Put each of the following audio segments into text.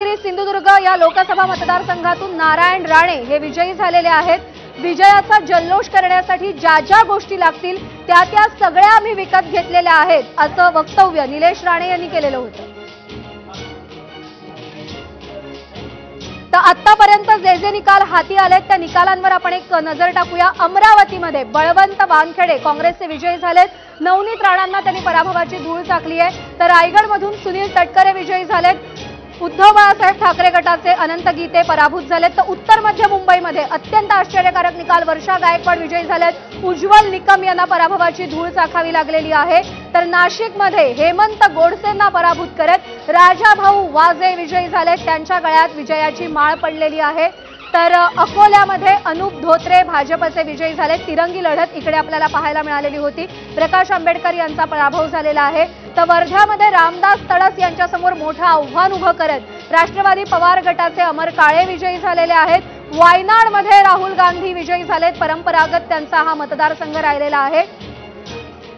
रत्नागिरी सिंधुदुर्ग या लोकसभा मतदारसंघातून नारायण राणे हे विजयी झालेले आहेत। विजयाचा जल्लोष करण्यासाठी ज्या ज्या गोष्टी लागतील त्या सगळ्या आम्ही विकत घेतलेल्या आहेत असं वक्तव्य निलेश राणे यांनी केलेलं होतं। तर आतापर्यंत जे निकाल हाती आलेत त्या निकालांवर आपण एक नजर टाकूया। अमरावतीमध्ये बळवंत वानखेडे काँग्रेसचे विजयी झालेत, नवनीत राणांना त्यांनी पराभवाची धूळ चाकली आहे। तर रायगडमधून सुनील तटकरे विजयी झालेत, उद्धव बाळासाहेब ठाकरे गटाचे अनंत गीते पराभूत झालेत। तर उत्तर मध्य मुंबईमध्ये अत्यंत आश्चर्यकारक निकाल, वर्षा गायकवाड विजयी झालेत, उज्ज्वल निकम यांना पराभवाची धूळ चाखावी लागलेली आहे। तर नाशिकमध्ये हेमंत गोडसेंना पराभूत करत राजाभाऊ वाजे विजयी झालेत, त्यांच्या गळ्यात विजयाची माळ पडलेली आहे। तर अकोल्यामध्ये अनुप धोत्रे भाजपचे विजयी झाले, तिरंगी लढत इकडे आपल्याला पाहायला मिळालेली होती, प्रकाश आंबेडकर यांचा पराभव झालेला आहे। तर वर्ध्यामध्ये रामदास तडस यांच्यासमोर मोठं आव्हान उभं करत राष्ट्रवादी पवार गटाचे अमर काळे विजयी झालेले आहेत। वायनाडमध्ये राहुल गांधी विजयी झालेत, परंपरागत त्यांचा हा मतदारसंघ राहिलेला आहे।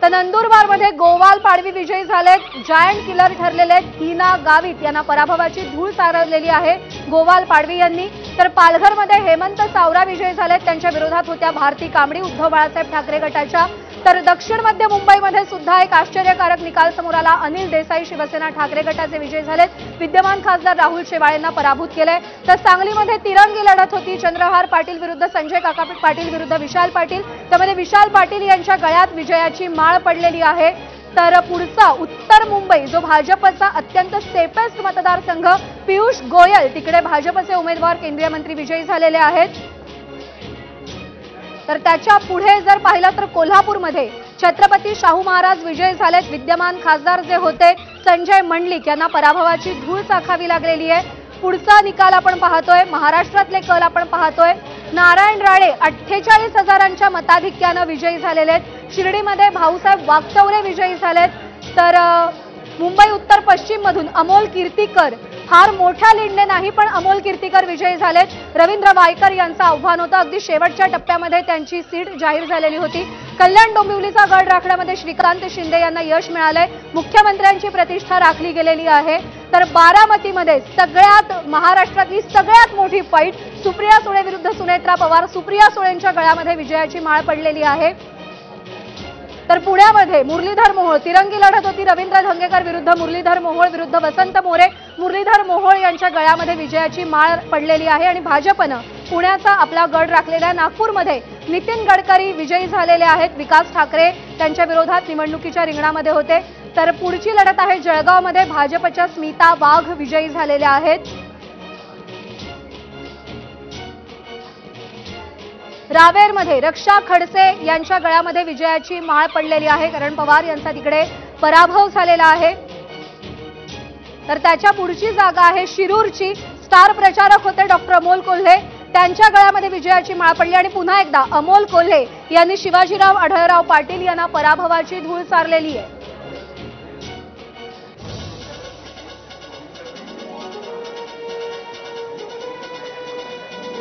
तर नंदुरबारमध्ये गोवाल पाडवी विजयी झालेत, जायंट किलर ठरलेले हीना गावित यांना पराभवाची धूळ चारवलेली आहे गोवाल पाडवी यांनी। तर पालघरमध्ये हेमंत सावरा विजयी झालेत, त्यांच्या विरोधात होत्या भारती कांबडी उद्धव बाळासाहेब ठाकरे गटाच्या। तर दक्षिण मध्य मुंबईमध्ये सुद्धा एक आश्चर्यकारक निकाल समोर आला, अनिल देसाई शिवसेना ठाकरे गटाचे विजयी झालेत, विद्यमान खासदार राहुल शेवाळेंना पराभूत केले। तर सांगलीमध्ये तिरंगी लढत होती, चंद्रहार पाटील विरुद्ध संजय काका पाटील विरुद्ध विशाल पाटील, त्यामध्ये विशाल पाटील यांच्या गळ्यात विजयाची माळ पडलेली आहे। तर पुढचा उत्तर मुंबई जो भाजपचा अत्यंत सेफेस्ट मतदारसंघ, पियुष गोयल तिकडे भाजपचे उमेदवार केंद्रीय मंत्री विजयी झालेले आहेत। तर त्याच्या पुढे जर पाहिलं तर कोल्हापूरमध्ये छत्रपती शाहू महाराज विजयी झालेत, विद्यमान खासदार जे होते संजय मंडलिक यांना पराभवाची धूळ चाखावी लागलेली आहे। पुढचा निकाल आपण पाहतोय, महाराष्ट्रातले कल आपण पाहतोय, नारायण राणे 48,000 मताधिक्यानं विजयी झालेले आहेत। शिर्डीमध्ये भाऊसाहेब वागचौरे विजयी झालेत। तर मुंबई उत्तर पश्चिम मधून अमोल कीर्तीकर फार मोठ्या लीडने नाही पण अमोल कीर्तीकर विजयी झालेत। रवींद्र वायकर यांचं आव्हान होतं, अगदी शेवटच्या टप्प्यामध्ये त्यांची सीट जाहीर झालेली होती। कल्याण डोंबिवलीचा गड राखण्यामध्ये श्रीकांत शिंदे यांना यश मिळालंय, मुख्यमंत्र्यांची प्रतिष्ठा राखली गेलेली आहे। तर बारामतीमध्ये महाराष्ट्रातली सगळ्यात मोठी फाईट, सुप्रिया सुळे विरुद्ध सुनेत्रा पवार, सुप्रिया सुळेंच्या गळ्यामध्ये विजयाची माळ पडलेली आहे। तर पुण्यामध्ये मुरलीधर मोहोळ तिरंगी लढत होती, रवींद्र धंगेकर विरुद्ध मुरलीधर मोहोळ विरुद्ध वसंत मोरे, मुरलीधर मोहोळ यांच्या गळ्यामध्ये विजयाची माळ पडलेली आहे। आणि भाजपनं पुण्याचा आपला गड राखलेल्या नागपूरमध्ये नितीन गडकरी विजयी झालेले आहेत, विकास ठाकरे त्यांच्या विरोधात निवडणुकीच्या रिंगणामध्ये होते। तर पुढची लढत आहे जळगावमध्ये, भाजपच्या स्मिता वाघ विजयी झालेल्या आहेत। रावेरमध्ये रक्षा खडसे यांच्या गळ्यामध्ये विजयाची माळ पडलेली आहे, करण पवार यांचा तिकडे पराभव झालेला आहे। तर त्याच्या पुढची जागा आहे शिरूरची, स्टार प्रचारक होते डॉक्टर अमोल कोल्हे, त्यांच्या गळ्यामध्ये विजयाची माळ पडली। आणि पुन्हा एकदा अमोल कोल्हे यांनी शिवाजीराव आढळराव पाटील यांना पराभवाची धूळ चारलेली आहे।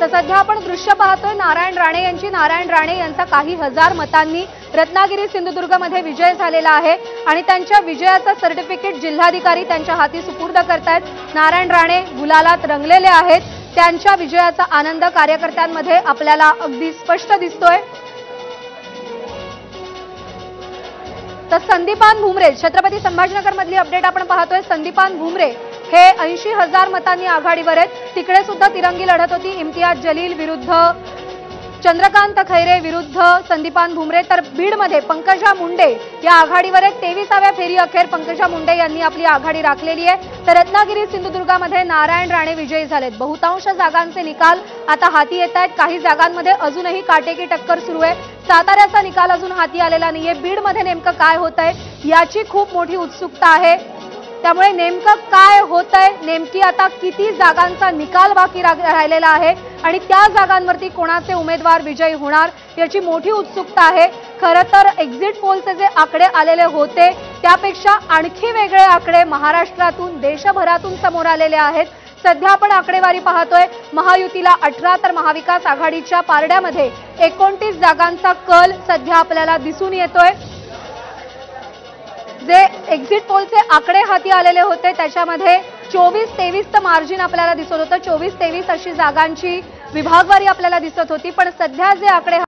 तर सध्या आपण दृश्य पाहतोय नारायण राणे यांची, नारायण राणे यांचा काही हजार मतांनी रत्नागिरी सिंधुदुर्गमध्ये विजय झालेला आहे आणि त्यांच्या विजयाचा सर्टिफिकेट जिल्हाधिकारी त्यांच्या हाती सुपूर्द करतायत। नारायण राणे गुलालात रंगलेले आहेत, त्यांच्या विजयाचा आनंद कार्यकर्त्यांमध्ये आपल्याला अगदी स्पष्ट दिसतोय। तर संदीपान भुमरे, छत्रपती संभाजीनगर मधली अपडेट आपण पाहतोय, संदीपान भुमरे हे 80,000 मतांनी आघाडीवर आहेत, तिकडे सुद्धा तिरंगी लढत होती, इम्तियाज जलील विरुद्ध चंद्रकांत खैरे विरुद्ध संदीपान भुमरे। तर बीडमध्ये पंकजा मुंडे या आघाडीवर आहेत, 23व्या फेरी अखेर पंकजा मुंडे यांनी आपली आघाडी राखलेली आहे। तर रत्नागिरी सिंधुदुर्गामध्ये नारायण राणे विजयी झालेत, बहुतांश जागांचे निकाल आता हाती येत आहेत, काही जागांमध्ये अजूनही काटेकी टक्कर सुरू आहे, साताऱ्याचा निकाल अजून हाती आलेला नाहीये, बीडमध्ये नेमकं काय होतंय याची खूप मोठी उत्सुकता आहे। त्यामुळे नेमकं काय होतंय, नेमकी आता किती जागांचा निकाल बाकी राहिलेला आहे आणि त्या जागांवरती कोणाचे उमेदवार विजयी होणार याची मोठी उत्सुकता आहे। खरं तर एक्झिट पोलचे जे आकडे आलेले होते त्यापेक्षा आणखी वेगळे आकडे महाराष्ट्रातून देशभरातून समोर आलेले आहेत। सध्या आपण आकडेवारी पाहतोय, महायुतीला 18 तर महाविकास आघाडीच्या पारड्यामध्ये 29 जागांचा कल सध्या आपल्याला दिसून येतोय। जे एक्झिट पोलचे आकडे हाती आलेले होते त्याच्यामध्ये 24-23चं मार्जिन आपल्याला दिसत होतं. 24-23 अशी जागांची विभागवारी आपल्याला दिसत होती. पण सध्या जे आकडे